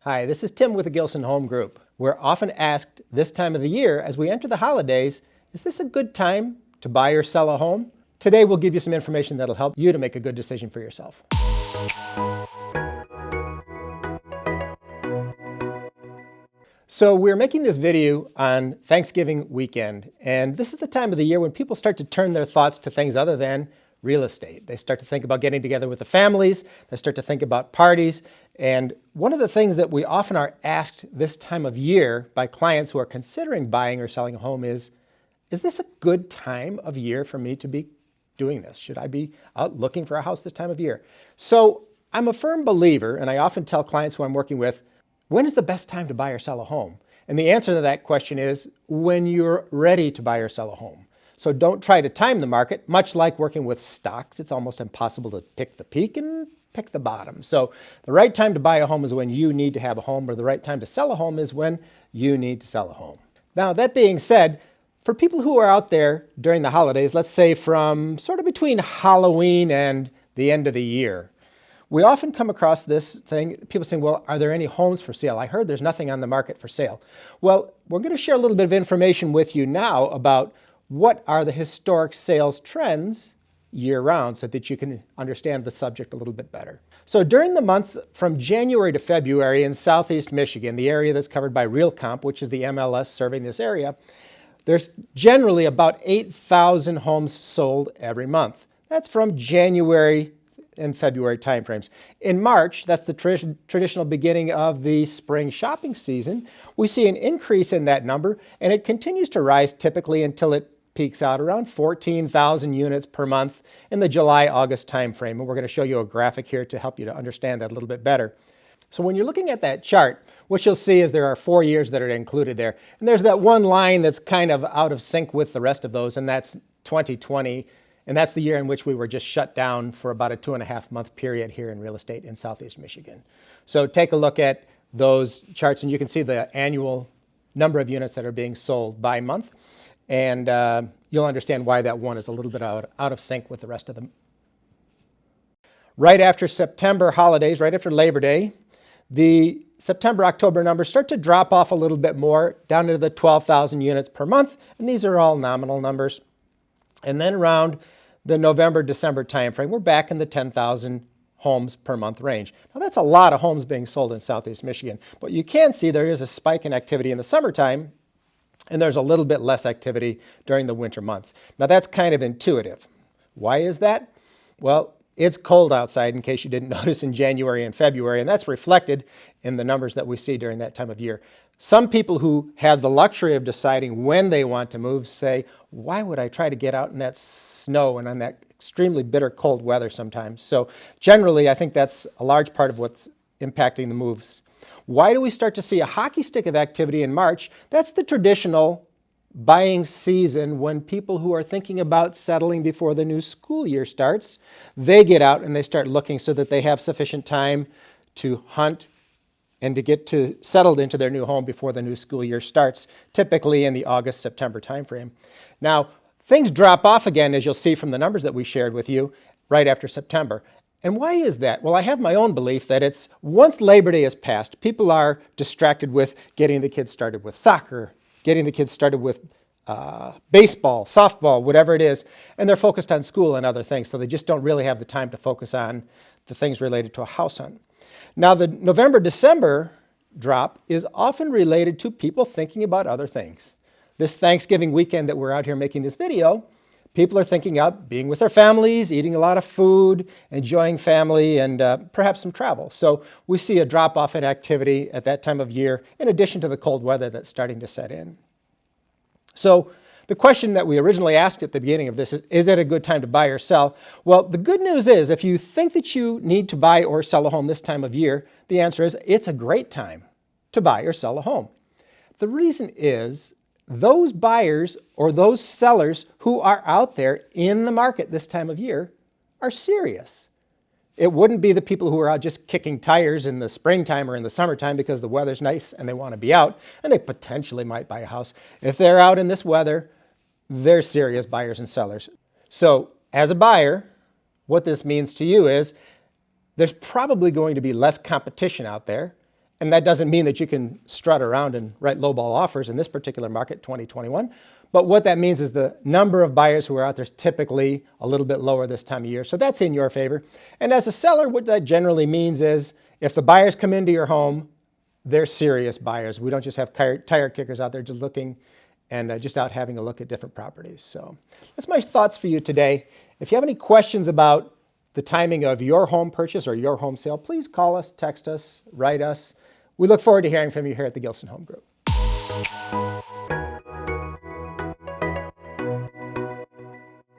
Hi, this is Tim with the Gilson Home Group. We're often asked this time of the year as we enter the holidays, is this a good time to buy or sell a home? Today we'll give you some information that'll help you to make a good decision for yourself. So we're making this video on Thanksgiving weekend, and this is the time of the year when people start to turn their thoughts to things other than real estate. They start to think about getting together with the families, they start to think about parties, and one of the things that we often are asked this time of year by clients who are considering buying or selling a home is this a good time of year for me to be doing this? Should I be out looking for a house this time of year? So I'm a firm believer, and I often tell clients who I'm working with, when is the best time to buy or sell a home? And the answer to that question is when you're ready to buy or sell a home. So don't try to time the market. Much like working with stocks, it's almost impossible to pick the peak and pick the bottom. So the right time to buy a home is when you need to have a home, or the right time to sell a home is when you need to sell a home. Now, that being said, for people who are out there during the holidays, let's say from sort of between Halloween and the end of the year, we often come across this thing, people saying, well, are there any homes for sale? I heard there's nothing on the market for sale. Well, we're going to share a little bit of information with you now about what are the historic sales trends year-round so that you can understand the subject a little bit better. So during the months from January to February in Southeast Michigan, the area that's covered by RealComp, which is the MLS serving this area, there's generally about 8,000 homes sold every month. That's from January and February timeframes. In March, that's the traditional beginning of the spring shopping season, we see an increase in that number, and it continues to rise typically until it peaks out around 14,000 units per month in the July-August timeframe. And we're going to show you a graphic here to help you to understand that a little bit better. So when you're looking at that chart, what you'll see is there are 4 years that are included there. And there's that one line that's kind of out of sync with the rest of those, and that's 2020. And that's the year in which we were just shut down for about a 2.5-month period here in real estate in Southeast Michigan. So take a look at those charts, and you can see the annual number of units that are being sold by month. And you'll understand why that one is a little bit out of sync with the rest of them. Right after September holidays, right after Labor Day, the September-October numbers start to drop off a little bit more, down to the 12,000 units per month. And these are all nominal numbers. And then around the November-December timeframe, we're back in the 10,000 homes per month range. Now that's a lot of homes being sold in Southeast Michigan, but you can see there is a spike in activity in the summertime, and there's a little bit less activity during the winter months. Now that's kind of intuitive. Why is that? Well, it's cold outside, in case you didn't notice, in January and February, and that's reflected in the numbers that we see during that time of year. Some people who have the luxury of deciding when they want to move say, why would I try to get out in that snow and on that extremely bitter cold weather sometimes? So generally, I think that's a large part of what's impacting the moves. Why do we start to see a hockey stick of activity in March? That's the traditional buying season when people who are thinking about settling before the new school year starts, they get out and they start looking so that they have sufficient time to hunt and to get settled into their new home before the new school year starts, typically in the August-September timeframe. Now, things drop off again, as you'll see from the numbers that we shared with you, right after September. And why is that? Well, I have my own belief that it's once Labor Day is passed, people are distracted with getting the kids started with soccer, getting the kids started with baseball, softball, whatever it is, and they're focused on school and other things, so they just don't really have the time to focus on the things related to a house hunt. Now, the November-December drop is often related to people thinking about other things. This Thanksgiving weekend that we're out here making this video, people are thinking about being with their families, eating a lot of food, enjoying family, and perhaps some travel. So we see a drop-off in activity at that time of year, in addition to the cold weather that's starting to set in. So the question that we originally asked at the beginning of this is it a good time to buy or sell? Well, the good news is if you think that you need to buy or sell a home this time of year, the answer is it's a great time to buy or sell a home. The reason is those buyers or those sellers who are out there in the market this time of year are serious. It wouldn't be the people who are out just kicking tires in the springtime or in the summertime because the weather's nice and they want to be out, and they potentially might buy a house. If they're out in this weather, they're serious buyers and sellers. So as a buyer, what this means to you is there's probably going to be less competition out there, And that doesn't mean that you can strut around and write lowball offers in this particular market, 2021. But what that means is the number of buyers who are out there is typically a little bit lower this time of year. So that's in your favor. And as a seller, what that generally means is if the buyers come into your home, they're serious buyers. We don't just have tire kickers out there just looking and just out having a look at different properties. So that's my thoughts for you today. If you have any questions about the timing of your home purchase or your home sale, please call us, text us, write us. We look forward to hearing from you here at the Gilson Home Group.